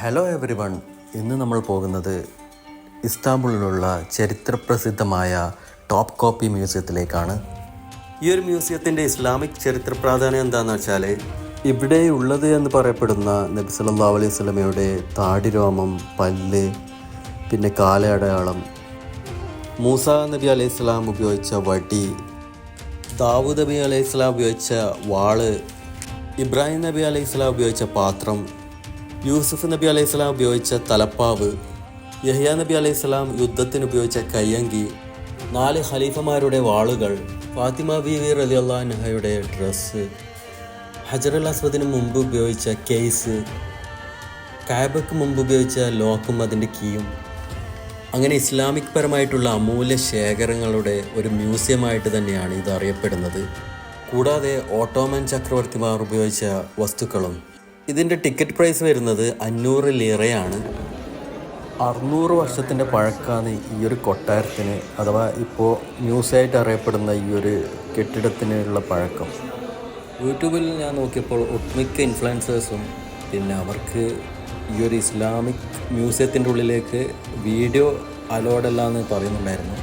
Hello every one, ഇന്ന് നമ്മൾ പോകുന്നത് ഇസ്താംബുളിലുള്ള ചരിത്രപ്രസിദ്ധമായ ടോപ്പ് കോപ്പി മ്യൂസിയത്തിലേക്കാണ്. ഈ ഒരു മ്യൂസിയത്തിൻ്റെ ഇസ്ലാമിക് ചരിത്ര പ്രാധാന്യം എന്താണെന്ന് വെച്ചാൽ, ഇവിടെ ഉള്ളത് എന്ന് പറയപ്പെടുന്ന നബി സല്ലല്ലാഹു അലൈഹി വസല്ലമയുടെ താടിരോമം, പല്ല്, പിന്നെ കാലയടയാളം, മൂസ നബി അലൈഹി സ്വലാം ഉപയോഗിച്ച വടി, ദാവൂദ് നബി അലൈഹി സ്വലാം ഉപയോഗിച്ച വാള്, ഇബ്രാഹിം നബി അലൈഹി സ്വലാം ഉപയോഗിച്ച പാത്രം, യൂസുഫ് നബി അലൈഹി സ്വലാം ഉപയോഗിച്ച തലപ്പാവ്, യഹ്യ നബി അലൈഹി സ്വലാം യുദ്ധത്തിന് ഉപയോഗിച്ച കയ്യങ്കി, 4 ഖലീഫമാരുടെ വാളുകൾ, ഫാത്തിമ ബീവി റളിയല്ലാഹു അൻഹയുടെ ഡ്രസ്സ്, ഹജറുൽ അസ്വദിന് മുമ്പ് ഉപയോഗിച്ച കേസ്, കഅബയ്ക്ക് മുമ്പ് ഉപയോഗിച്ച ലോക്കും അതിൻ്റെ കീയും, അങ്ങനെ ഇസ്ലാമിക് പരമായിട്ടുള്ള അമൂല്യ ശേഖരങ്ങളുടെ ഒരു മ്യൂസിയമായിട്ട് തന്നെയാണ് ഇത് അറിയപ്പെടുന്നത്. കൂടാതെ ഓട്ടോമൻ ചക്രവർത്തിമാർ ഉപയോഗിച്ച വസ്തുക്കളും. ഇതിൻ്റെ ടിക്കറ്റ് പ്രൈസ് വരുന്നത് 500 ലിറയാണ്. 600 വർഷത്തിൻ്റെ പഴക്കമാണ് ഈ ഒരു കൊട്ടാരത്തിന്, അഥവാ ഇപ്പോൾ മ്യൂസിയമായിട്ട് അറിയപ്പെടുന്ന ഈ ഒരു കെട്ടിടത്തിനുള്ള പഴക്കം. യൂട്യൂബിൽ ഞാൻ നോക്കിയപ്പോൾ ഒട്ടുമിക്ക ഇൻഫ്ലുവൻസേഴ്സും പിന്നെ അവർക്ക് ഈ ഒരു ഇസ്ലാമിക് മ്യൂസിയത്തിൻ്റെ ഉള്ളിലേക്ക് വീഡിയോ അലോഡല്ല എന്ന് പറയുന്നുണ്ടായിരുന്നു.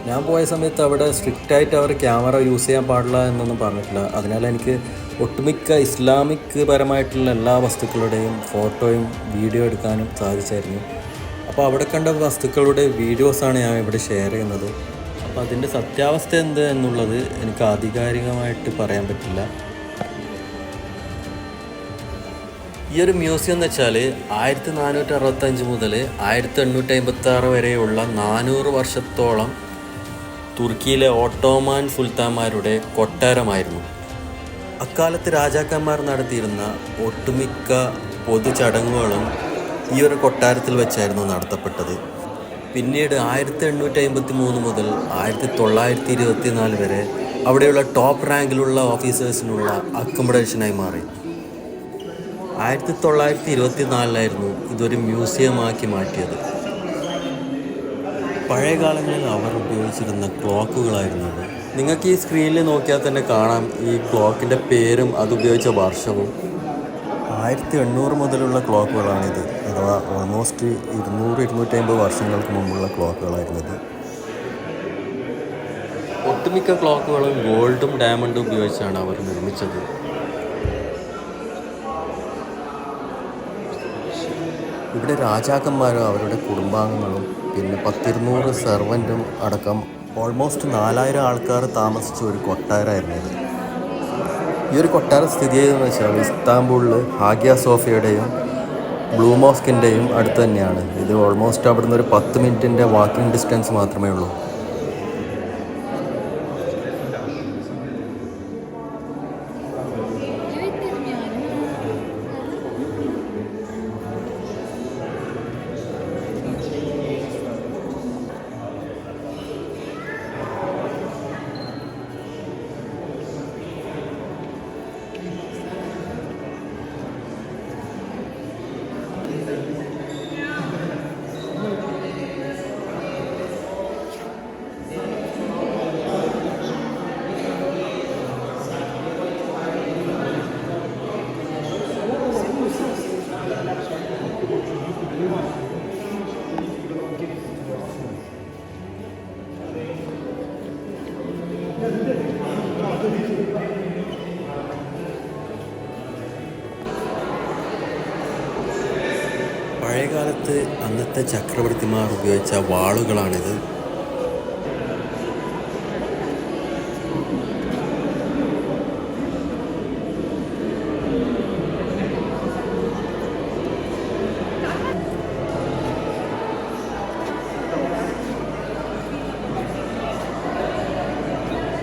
ഞാൻ പോയ സമയത്ത് അവിടെ സ്ട്രിക്റ്റായിട്ട് അവർ ക്യാമറ യൂസ് ചെയ്യാൻ പാടില്ല എന്നൊന്നും പറഞ്ഞിട്ടില്ല. അതിനാൽ എനിക്ക് ഒട്ടുമിക്ക ഇസ്ലാമിക് പരമായിട്ടുള്ള എല്ലാ വസ്തുക്കളുടെയും ഫോട്ടോയും വീഡിയോ എടുക്കാനും സാധിച്ചായിരുന്നു. അപ്പോൾ അവിടെ കണ്ട വസ്തുക്കളുടെ വീഡിയോസാണ് ഞാൻ ഇവിടെ ഷെയർ ചെയ്യുന്നത്. അപ്പോൾ അതിൻ്റെ സത്യാവസ്ഥ എന്ത് എന്നുള്ളത് എനിക്ക് ആധികാരികമായിട്ട് പറയാൻ പറ്റില്ല. ഈ ഒരു മ്യൂസിയം എന്ന് വെച്ചാൽ 1465 മുതൽ 1856 വരെയുള്ള 400 വർഷത്തോളം തുർക്കിയിലെ ഓട്ടോമാൻ സുൽത്താന്മാരുടെ കൊട്ടാരമായിരുന്നു. അക്കാലത്ത് രാജാക്കന്മാർ നടത്തിയിരുന്ന ഒട്ടുമിക്ക പൊതുചടങ്ങുകളും ഈ ഒരു കൊട്ടാരത്തിൽ വെച്ചായിരുന്നു നടത്തപ്പെട്ടത്. പിന്നീട് 1853 മുതൽ 1924 വരെ അവിടെയുള്ള ടോപ്പ് റാങ്കിലുള്ള ഓഫീസേഴ്സിനുള്ള അക്കോമഡേഷനായി മാറി. 1924 ഇതൊരു മ്യൂസിയമാക്കി മാറ്റിയത്. പഴയ കാലങ്ങളിൽ അവർ ഉപയോഗിച്ചിരുന്ന ക്ലോക്കുകളായിരുന്നത്. നിങ്ങൾക്ക് ഈ സ്ക്രീനിൽ നോക്കിയാൽ തന്നെ കാണാം ഈ ക്ലോക്കിൻ്റെ പേരും അതുപയോഗിച്ച വർഷവും. 1800 മുതലുള്ള ക്ലോക്കുകളാണിത്, അഥവാ ഓൾമോസ്റ്റ് 200-250 വർഷങ്ങൾക്ക് മുമ്പുള്ള ക്ലോക്കുകളായിരുന്നത്. ഒട്ടുമിക്ക ക്ലോക്കുകളും ഗോൾഡും ഡയമണ്ടും ഉപയോഗിച്ചാണ് അവർ നിർമ്മിച്ചത്. ഇവിടെ രാജാക്കന്മാരും അവരുടെ കുടുംബാംഗങ്ങളും പിന്നെ 10-200 സെർവൻറ്റും അടക്കം ഓൾമോസ്റ്റ് 4000 ആൾക്കാർ താമസിച്ച ഒരു കൊട്ടാരമായിരുന്നു ഇത്. ഈ ഒരു കൊട്ടാരം സ്ഥിതി ചെയ്തതെന്ന് വെച്ചാൽ ഇസ്താംബുളിൽ ഹാഗിയ സോഫിയയുടെയും ബ്ലൂ മോസ്കിൻ്റെയും അടുത്ത് തന്നെയാണ്. ഇത് ഓൾമോസ്റ്റ് അവിടുന്ന് ഒരു 10 മിനിറ്റിൻ്റെ വാക്കിംഗ് ഡിസ്റ്റൻസ് മാത്രമേ ഉള്ളൂ. പഴയകാലത്ത് അന്നത്തെ ചക്രവർത്തിമാർ ഉപയോഗിച്ച വാളുകളാണിത്.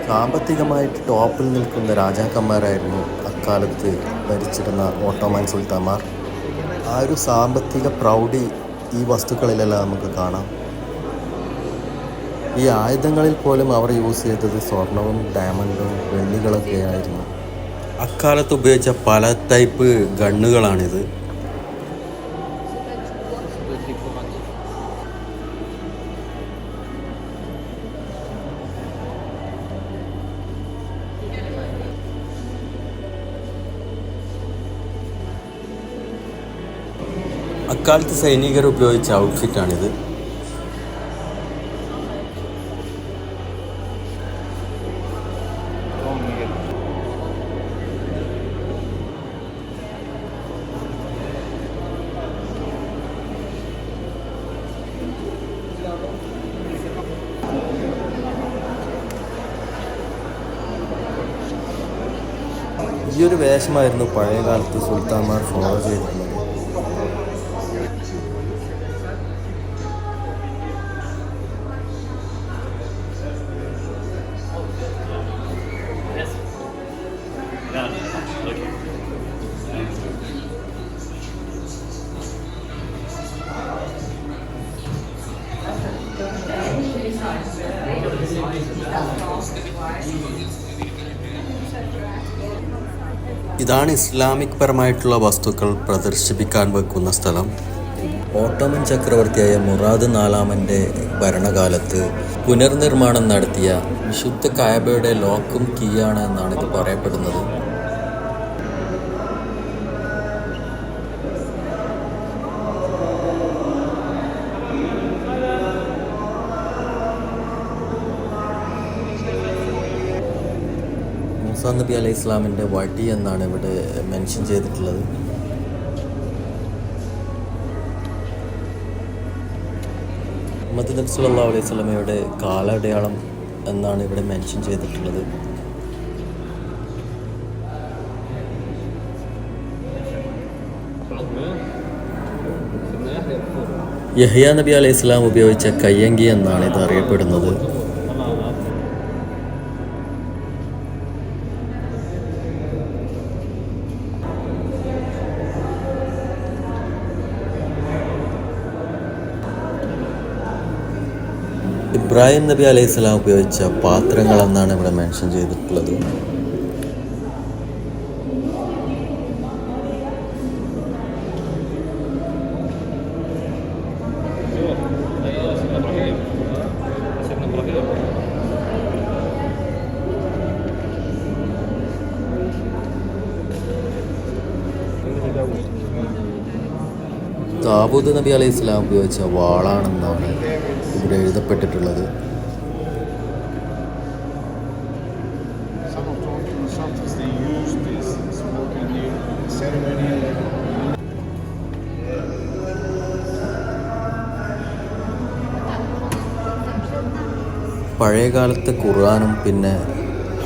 സാമ്പത്തികമായിട്ട് ടോപ്പിൽ നിൽക്കുന്ന രാജാക്കന്മാരായിരുന്നു അക്കാലത്ത് ഭരിച്ചിരുന്ന ഓട്ടോമൻ സുൽത്താന്മാർ. ആ ഒരു സാമ്പത്തിക പ്രൗഢി ഈ വസ്തുക്കളിലെല്ലാം നമുക്ക് കാണാം. ഈ ആയുധങ്ങളിൽ പോലും അവർ യൂസ് ചെയ്തത് സ്വർണവും ഡയമണ്ടും വെള്ളികളൊക്കെ ആയിരുന്നു. അക്കാലത്ത് ഉപയോഗിച്ച പല ടൈപ്പ് ഗണ്ണുകളാണിത്. അക്കാലത്ത് സൈനികർ ഉപയോഗിച്ച ഔട്ട്ഫിറ്റാണിത്. ഈ ഒരു വേഷമായിരുന്നു പഴയ കാലത്ത് സുൽത്താൻമാർ ഫോളോ ചെയ്തിരുന്നത്. ഇതാണ് ഇസ്ലാമിക് പരമായിട്ടുള്ള വസ്തുക്കൾ പ്രദർശിപ്പിക്കാൻ വെക്കുന്ന സ്ഥലം. ഓട്ടോമൻ ചക്രവർത്തിയായ മുറാദ് നാലാമൻ്റെ ഭരണകാലത്ത് പുനർനിർമ്മാണം നടത്തിയ വിശുദ്ധ കഅബയുടെ ലോക്കും കീയാണ് എന്നാണ് ഇത് പറയപ്പെടുന്നത്. മൂസാ നബി അലൈഹി ഇസ്ലാമിൻ്റെ വടി എന്നാണ് ഇവിടെ മെൻഷൻ ചെയ്തിട്ടുള്ളത്. മുഹമ്മദ് നബി സല്ലല്ലാഹു അലൈഹി വസല്ലമയുടെ കാലടയാളം എന്നാണ് ഇവിടെ മെൻഷൻ ചെയ്തിട്ടുള്ളത്. യഹ്യ നബി അലൈഹി ഇസ്ലാം ഉപയോഗിച്ച കയ്യങ്കി എന്നാണ് ഇത് അറിയപ്പെടുന്നത്. ഇബ്രാഹിം നബി അലൈഹി സ്വലാം ഉപയോഗിച്ച പാത്രങ്ങൾ എന്നാണ് ഇവിടെ മെൻഷൻ ചെയ്തിട്ടുള്ളത്. ദാവൂദ് നബി അലൈഹി സ്വലാം ഉപയോഗിച്ച വാളാണെന്നാണ് ഇവിടെ എഴുതപ്പെട്ടിട്ടുള്ളത്. പഴയകാലത്തെ ഖുർആനും പിന്നെ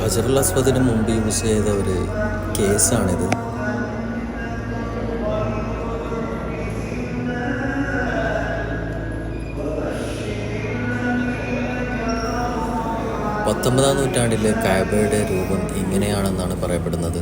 ഹജറുൽ അസ്വദിന് മുമ്പ് യൂസ് ചെയ്ത ഒരു കേസാണിത്. പത്തൊമ്പതാം നൂറ്റാണ്ടിലെ കഅബയുടെ രൂപം ഇങ്ങനെയാണെന്നാണ് പറയപ്പെടുന്നത്.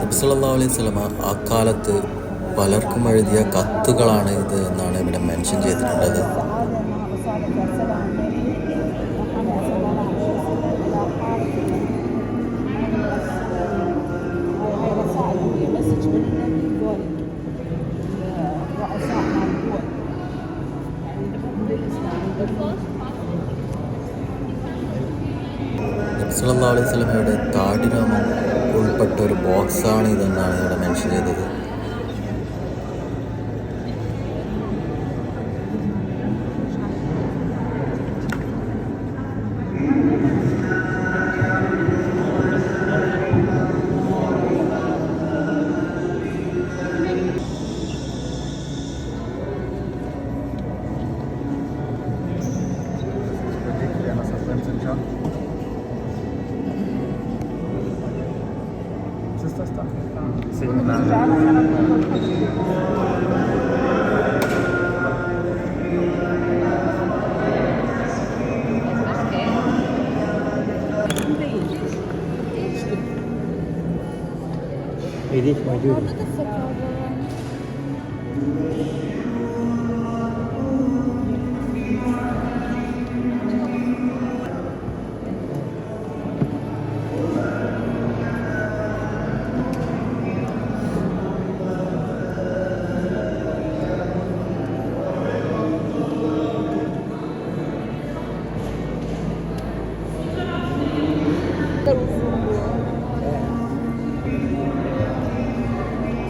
നബി സല്ലല്ലാഹു അലൈഹി വസല്ലമ അക്കാലത്ത് പലർക്കും എഴുതിയ കത്തുകളാണ് ഇത് എന്നാണ് ഇവിടെ മെൻഷൻ ചെയ്തിട്ടുള്ളത്. നബി സല്ലല്ലാഹു അലൈഹി വസല്ലമയുടെ താടിരോമം ഉൾപ്പെട്ട ഒരു ബോക്സാണ് ഇതെന്നാണ് ഇവിടെ മെൻഷൻ ചെയ്തത്. Orada da sakal var.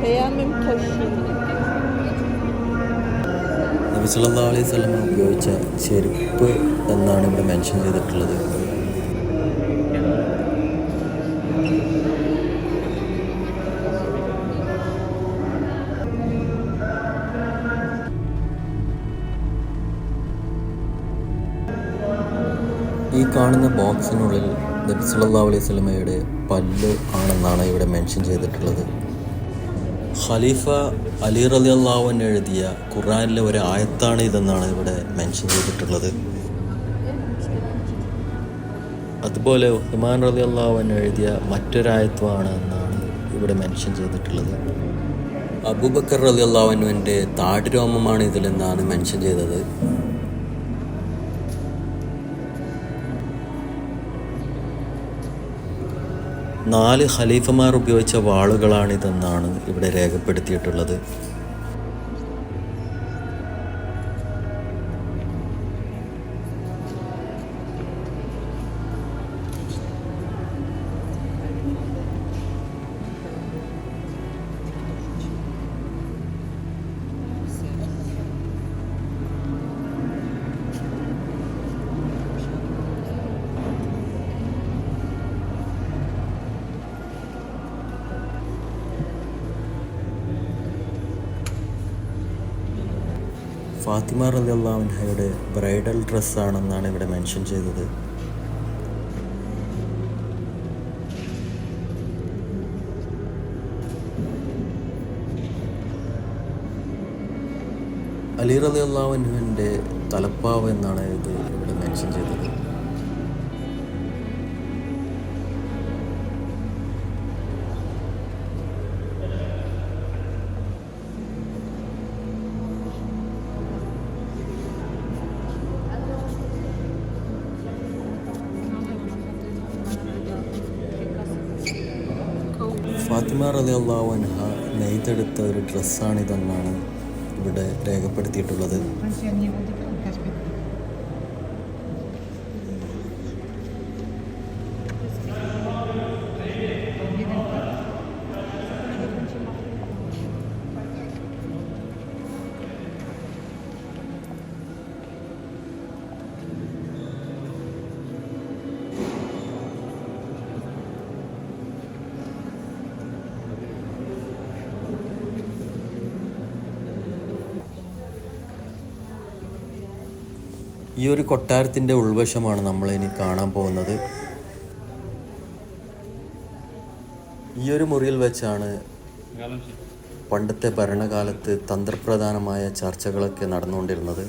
Teyemmüm taşı. നബി സല്ലല്ലാഹു അലൈഹി വസല്ലം ഉപയോഗിച്ച ചെരുപ്പ് എന്നാണ് ഇവിടെ മെൻഷൻ ചെയ്തിട്ടുള്ളത്. ഈ കാണുന്ന ബോക്സിനുള്ളിൽ നബി സല്ലല്ലാഹു അലൈഹി വസല്ലമയുടെ പല്ല് ആണെന്നാണ് ഇവിടെ മെൻഷൻ ചെയ്തിട്ടുള്ളത്. ഖലീഫ അലി റളിയല്ലാഹു അൻഹു എഴുതിയ ഖുർആനിലെ ഒരു ആയത്താണ് ഇതെന്നാണ് ഇവിടെ മെൻഷൻ ചെയ്തിട്ടുള്ളത്. അതുപോലെ ഉസ്മാൻ റളിയല്ലാഹു അൻഹു എഴുതിയ മറ്റൊരായത്വമാണ് എന്നാണ് ഇവിടെ മെൻഷൻ ചെയ്തിട്ടുള്ളത്. അബൂബക്കർ റളിയല്ലാഹു അൻഹുവിൻ്റെ താടി രോമമാണ് ഇതിലെന്നാണ് മെൻഷൻ ചെയ്തത്. നാല് ഖലീഫമാർ ഉപയോഗിച്ച വാളുകളാണിതെന്നാണ് ഇവിടെ രേഖപ്പെടുത്തിയിട്ടുള്ളത്. ഫാത്തിമ റളിയല്ലാഹു അൻഹയുടെ ബ്രൈഡൽ ഡ്രസ്സാണെന്നാണ് ഇവിടെ മെൻഷൻ ചെയ്തത്. അലി റളിയല്ലാഹു അൻഹുവിൻ്റെ തലപ്പാവ് എന്നാണ് ഇത് ഇവിടെ മെൻഷൻ ചെയ്തത്. ഫാത്തിമ റളിയല്ലാഹു അൻഹ നെയ്തെടുത്ത ഒരു ഡ്രസ്സാണിതെന്നാണ് ഇവിടെ രേഖപ്പെടുത്തിയിട്ടുള്ളത്. ഈ ഒരു കൊട്ടാരത്തിൻ്റെ ഉൾവശമാണ് നമ്മളിനി കാണാൻ പോകുന്നത്. ഈ ഒരു മുറിയിൽ വെച്ചാണ് പണ്ടത്തെ ഭരണകാലത്ത് തന്ത്രപ്രധാനമായ ചർച്ചകളൊക്കെ നടന്നുകൊണ്ടിരുന്നത്.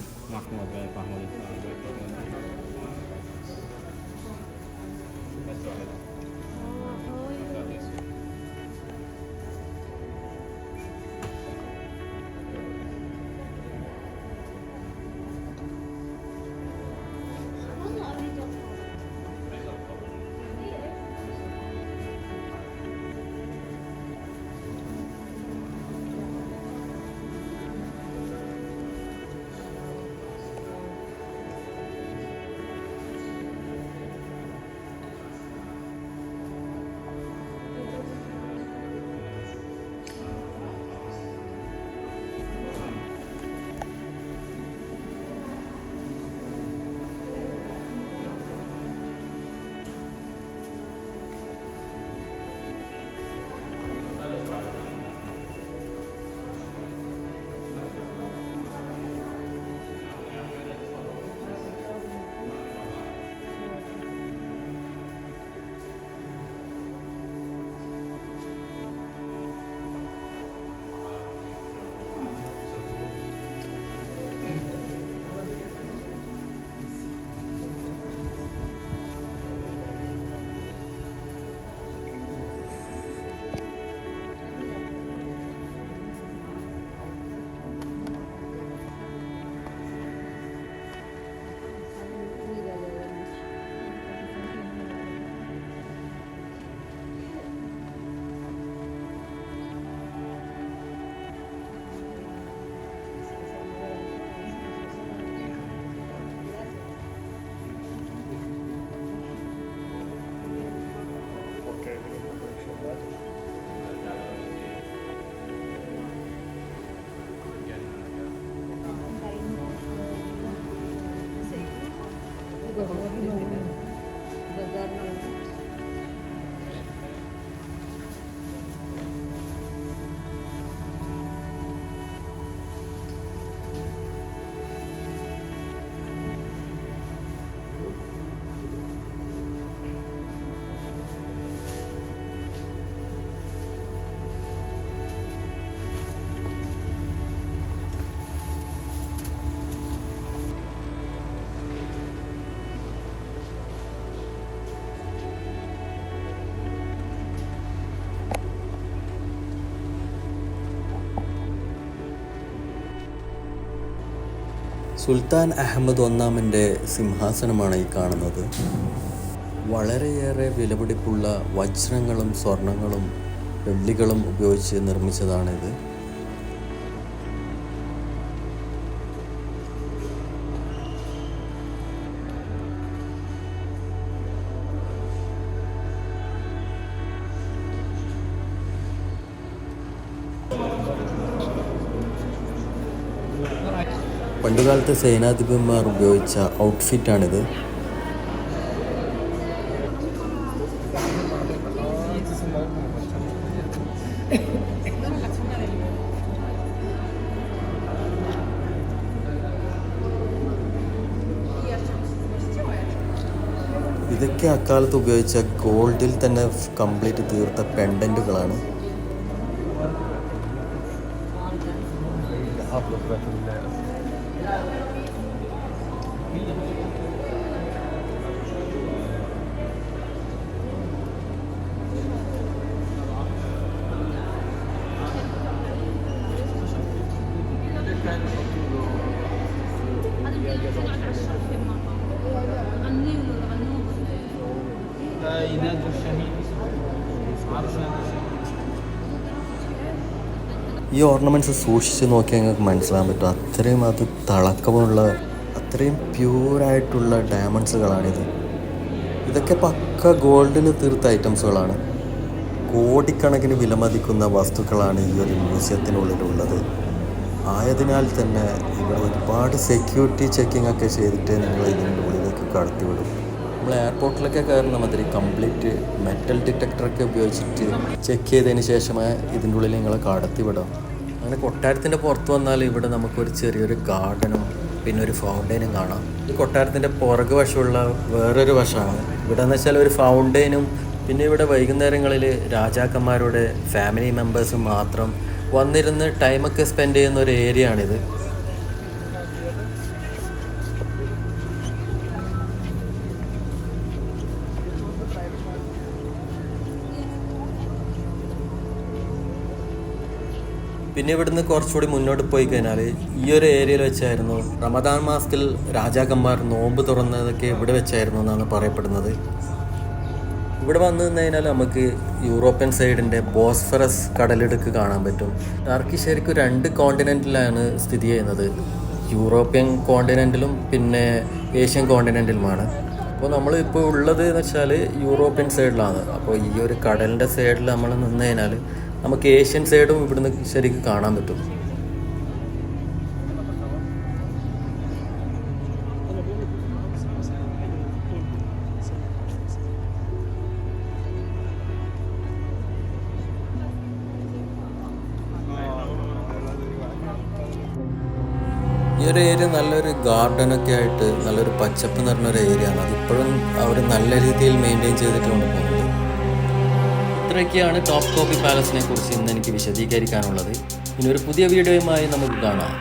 സുൽത്താൻ അഹമ്മദ് ഒന്നാമൻ്റെ സിംഹാസനമാണ് ഈ കാണുന്നത്. വളരെയേറെ വിലപിടിപ്പുള്ള വജ്രങ്ങളും സ്വർണങ്ങളും വെള്ളികളും ഉപയോഗിച്ച് നിർമ്മിച്ചതാണിത്. പണ്ടുകാലത്തെ സേനാധിപന്മാർ ഉപയോഗിച്ച ഔട്ട്ഫിറ്റാണിത്. ഇതൊക്കെ അക്കാലത്ത് ഉപയോഗിച്ച ഗോൾഡിൽ തന്നെ കംപ്ലീറ്റ് തീർത്ത പെൻഡൻറ്റുകളാണ്. ഈ ഓർണമെൻറ്റ്സ് സൂക്ഷിച്ച് നോക്കിയാൽ നിങ്ങൾക്ക് മനസ്സിലാൻ പറ്റും. അത്രയും അത് തിളക്കമുള്ള, അത്രയും പ്യൂറായിട്ടുള്ള ഡയമണ്ട്സുകളാണിത്. ഇതൊക്കെ പക്ക ഗോൾഡിൽ തീർത്ത ഐറ്റംസുകളാണ്. കോടിക്കണക്കിന് വിലമതിക്കുന്ന വസ്തുക്കളാണ് ഈ ഒരു മ്യൂസിയത്തിനുള്ളിലുള്ളത്. ആയതിനാൽ തന്നെ ഇവിടെ ഒരുപാട് സെക്യൂരിറ്റി ചെക്കിംഗ് ഒക്കെ ചെയ്തിട്ട് നിങ്ങൾ ഇതിൻ്റെ ഉള്ളിലേക്ക് കടത്തിവിടും. നമ്മൾ എയർപോർട്ടിലൊക്കെ കയറുന്ന മാതിരി കംപ്ലീറ്റ് മെറ്റൽ ഡിറ്റക്ടറൊക്കെ ഉപയോഗിച്ചിട്ട് ചെക്ക് ചെയ്തതിന് ശേഷമേ ഇതിൻ്റെ ഉള്ളിൽ നിങ്ങളെ കടത്തിവിടാം. അങ്ങനെ കൊട്ടാരത്തിൻ്റെ പുറത്ത് വന്നാൽ ഇവിടെ നമുക്കൊരു ചെറിയൊരു ഗാർഡനും പിന്നെ ഒരു ഫൗണ്ടെയിനും കാണാം. ഈ കൊട്ടാരത്തിൻ്റെ പുറകു വശമുള്ള വേറൊരു വശമാണ്. ഇവിടെ എന്ന് വെച്ചാൽ ഒരു ഫൗണ്ടെയിനും പിന്നെ ഇവിടെ വൈകുന്നേരങ്ങളിൽ രാജാക്കന്മാരുടെ ഫാമിലി മെമ്പേഴ്സും മാത്രം വന്നിരുന്ന് ടൈമൊക്കെ സ്പെൻഡ് ചെയ്യുന്ന ഒരു ഏരിയ ആണിത്. പിന്നെ ഇവിടുന്ന് കുറച്ചുകൂടി മുന്നോട്ട് പോയി കഴിഞ്ഞാൽ ഈ ഒരു ഏരിയയിൽ വെച്ചായിരുന്നു റമദാൻ മാസത്തിൽ രാജാക്കന്മാർ നോമ്പ് തുറന്നതൊക്കെ ഇവിടെ വെച്ചായിരുന്നു എന്നാണ് പറയപ്പെടുന്നത്. ഇവിടെ വന്നു നിന്ന് കഴിഞ്ഞാൽ നമുക്ക് യൂറോപ്യൻ സൈഡിൻ്റെ ബോസ്ഫറസ് കടലിടുക്ക് കാണാൻ പറ്റും. ടർക്കി ശരിക്കും 2 കോണ്ടിനെൻറ്റിലാണ് സ്ഥിതി ചെയ്യുന്നത്. യൂറോപ്യൻ കോണ്ടിനെൻറ്റിലും പിന്നെ ഏഷ്യൻ കോണ്ടിനെൻറ്റിലുമാണ്. അപ്പോൾ നമ്മളിപ്പോൾ ഉള്ളത് എന്ന് വെച്ചാൽ യൂറോപ്യൻ സൈഡിലാണ്. അപ്പോൾ ഈ ഒരു കടലിൻ്റെ സൈഡിൽ നമ്മൾ നിന്ന് കഴിഞ്ഞാൽ നമുക്ക് ഏഷ്യൻ സൈഡും ഇവിടുന്ന് ശരിക്കും കാണാൻ പറ്റും. ഈ ഒരു ഏരിയ നല്ലൊരു ഗാർഡനൊക്കെ ആയിട്ട് നല്ലൊരു പച്ചപ്പ് നിറഞ്ഞൊരു ഏരിയ ആണ്. അതിപ്പോഴും അവർ നല്ല രീതിയിൽ മെയിൻറ്റെയിൻ ചെയ്തിട്ട് കൊണ്ടുപോകുന്നത്. ഇത്രയൊക്കെയാണ് ടോപ്പ് കോപ്പി പാലസിനെ കുറിച്ച് ഇന്ന് എനിക്ക് വിശദീകരിക്കാനുള്ളത്. ഇനി ഒരു പുതിയ വീഡിയോയുമായി നമുക്ക് കാണാം.